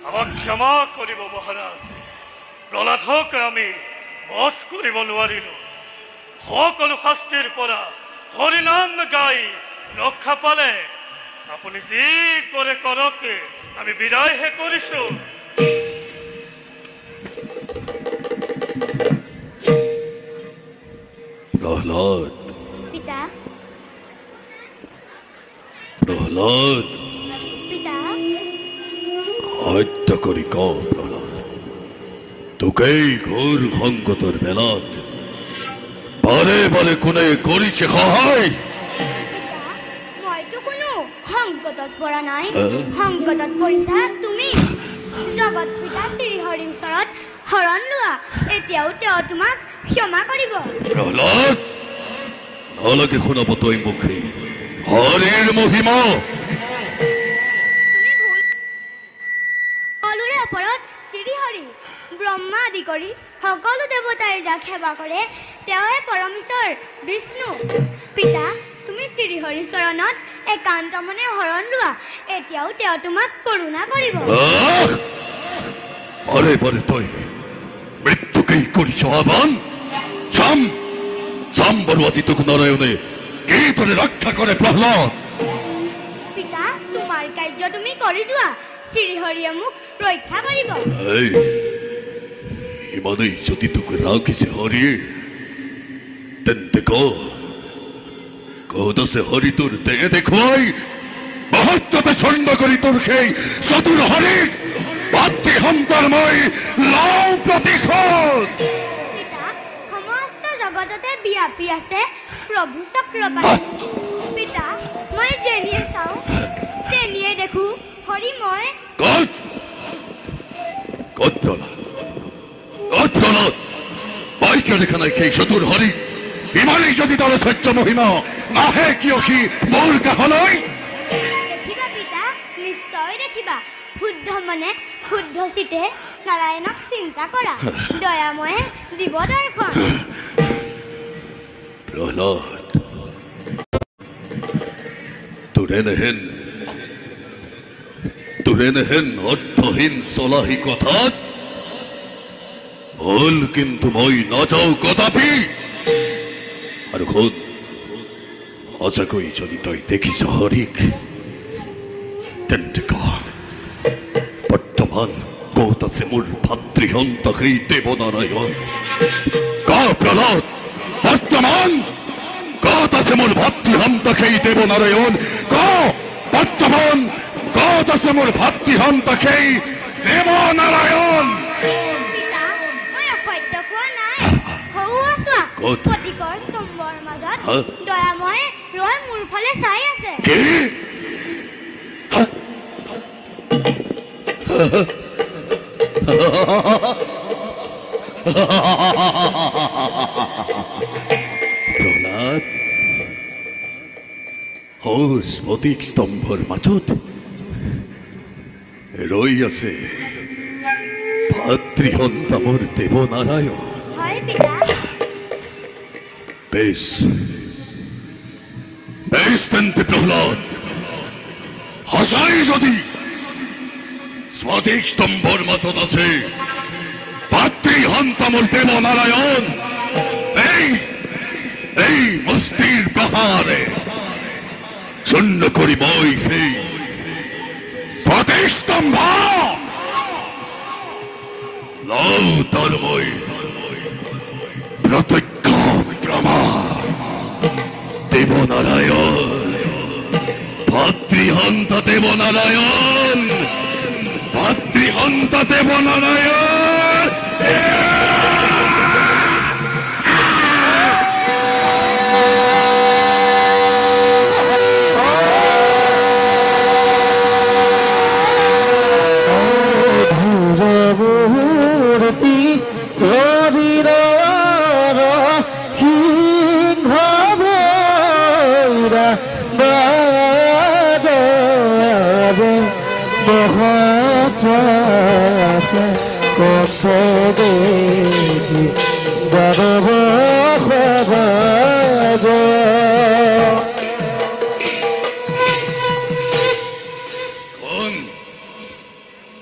আমাক ক্ষমা কৰিব মহাৰাজ। প্ৰহ্লাদক আমি বধ কৰিব নোৱাৰিলোঁ। সকলো শাস্তিৰ পৰা হৰিনাম গাই ৰক্ষা পালে আপুনি যি কৰে কৰক, আমি বিদায়হে কৰিছোঁ। প্ৰহ্লাদ, পিতা, প্ৰহ্লাদ, পিতা, হত্যা কৰি ক প্ৰহ্লাদ, তোকেই ঘোৰ সংগতৰ বেলাত বাৰে বাৰে কোনে কৰিছে সহায়? পিতা, মইতো কোনো সংকটত পৰা নাই। হা? সংকটত পৰিছা তুমি। জগত পিতা শ্ৰীহৰিৰ ওচৰত শৰণ লোৱা, এতিয়াও তেওঁ তোমাক ক্ষমা কৰিব। প্ৰহ্লাদ, নালাগে শুনাব তই মুখে হৰিৰ মহিমা। তুমি ভুল। সকলোৰে ওপৰত শ্ৰীহৰি ব্ৰহ্মা আদি কৰি সকলো দেৱতাই যাক সেৱা কৰে তেওঁৱে পৰমেশ্বৰ বিষ্ণু। পিতা, তুমি শ্ৰীহৰিৰ চৰণত একান্ত মনে শৰণ লোৱা, এতিয়াও তেওঁ তোমাক কৰোণা কৰিব। আহ! বাৰে বাৰে তই মৃত্যুকেই কৰিছ আহ্বান। চাম চাম বাৰু আজি তোক নাৰায়ণে কি তোৰে ৰক্ষা কৰে প্ৰহ্লাদ। পিতা, তোমাৰ কাৰ্য তুমি কৰি যোৱা, শ্ৰীহৰিয়ে মোক ৰক্ষা কৰিব। এই ইমানেই যদি তোক ৰাখিছে হৰিয়ে, তেন্তে ক'ত আছে হৰি তোৰ দেহ দেখুৱাই মহত্বতে চণ্ড কৰি তোৰ সেই চতুৰ হৰিক ভাতৃ সন্তান মই লওঁ প্ৰতিশোধ। পিতা, সমস্ত জগততে ব্যাপী আছে প্ৰভু চক্ৰপাণি। পিতা, মই যেনিয়ে চাওঁ তেনিয়ে দেখো হৰি মই। ক'ত প্ৰহ্লাদ, ক'ত প্ৰহ্লাদ? মই কিয় দেখা নাই সেই চতুৰ হৰি? ইমানেই যদি তাৰ সহ্য মহিমা নাহে কিয় সি মোৰ কাষলৈ? দেখিবা পিতা, নিশ্চয় দেখিবা। শুদ্ধ মনে শুদ্ধ চিতে নাৰায়ণক চিন্তা কৰা, দয়াময়ে দিব দৰ্শন। প্ৰহ্লাদ, তোৰে নেহেন অৰ্থহীন চলাহী কথাত ভুল কিন্তু মই নাযাওঁ কদাপি। আৰু শুন, সঁচাকৈ যদি তই দেখিছ হৰিক, তেন্তে বৰ্তমান ক'ত আছে মোৰ ভাতৃহন্ত সেই দেৱনাৰায়ণ? প্ৰহ্লাদ, বৰ্তমান ক'ত আছে মোৰ ভাতৃহন্ত সেই দেৱনাৰায়ণ? বৰ্তমান ক'ত আছে মোৰ ভাতৃহন্ত সেই দেৱনাৰায়ণ? পিতা, মই অসত্য কোৱা নাই। সৌৱা চোৱা, ক'ত? স্ফটিকৰ স্তম্ভৰ মাজত হা? দয়াময়ে ৰৈ মোৰ ফালে চাই আছে। কি? প্ৰহ্লাদ, স্ফটিক স্তম্ভৰ মাজত ৰৈ আছে ভাতৃহন্তা মোৰ দেৱনাৰায়ণ। হয় পিতা। বেশ বেশ তেন্তে প্ৰহ্লাদ, সঁচাই যদি স্ফটিক স্তম্ভৰ মাজত আছে ভাতৃহন্তা মোৰ দেৱনাৰায়ণ, এই মস্তিৰ প্ৰহাৰে শূন্য কৰি মই সেই স্ফটিক স্তম্ভ লওঁ তাৰ মই প্রত্যক্ষ প্রমাণ। দেবনারায়ণ, ভাতৃহন্তা দেবনারায়ণ, ভাতৃহন্তা দেবনারায়ণ।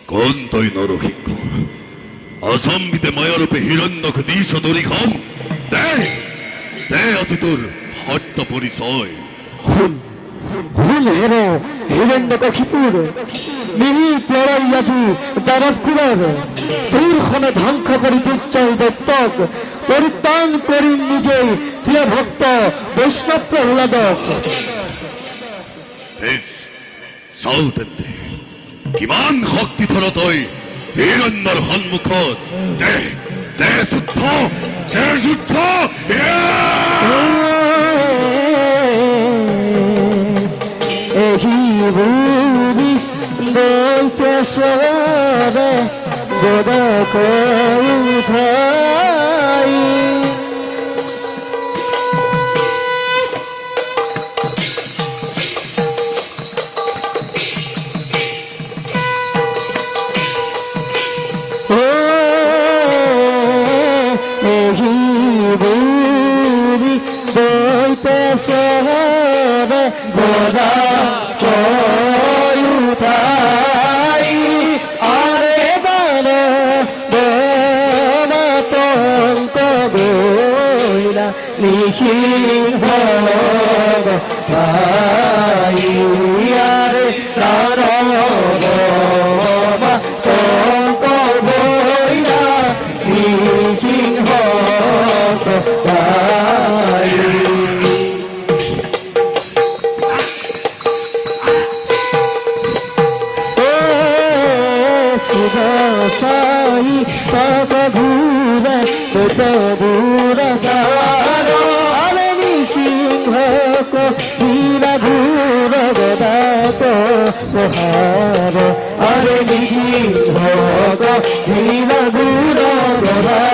কোন তৈ নরসিংহ আসাম্বিতে মায়ারূপে হিরণ্যক দিশ দরিখন দে দে আজি তোর হট্ট পরিচয় ভুল হেরো হিরণ্যকশিপুর মিহি প্লড়াই আজি দানব কুমার দূরক্ষণে ধ্বংস করি দুর্জয় দত্তক পরিত্রাণ করি নিজেই প্রিয় ভক্ত বৈষ্ণৱ প্ৰহ্লাদক চাও তেন্তে কিমান শক্তি ধৰ তই হিৰণ্যৰ সন্মুখত দে দে যুদ্ধ দে যুদ্ধ এহি বুড়ি বইতে সরে গোদক উঠাই এহি বুড়ি বইতে সরে গোদক উঠাই আরে বারে বনতঙ্ক গইলা নিসিংহ ভাই আরে তঙ্ক গইলা নিসিংহ ভাই সুদসাই পাপ ঘুরে কত দূর সারো আরে নিসিংহ কীরা ঘুর গদাক প্রহার আরে নিসিংহ কীরা ঘুর গদাক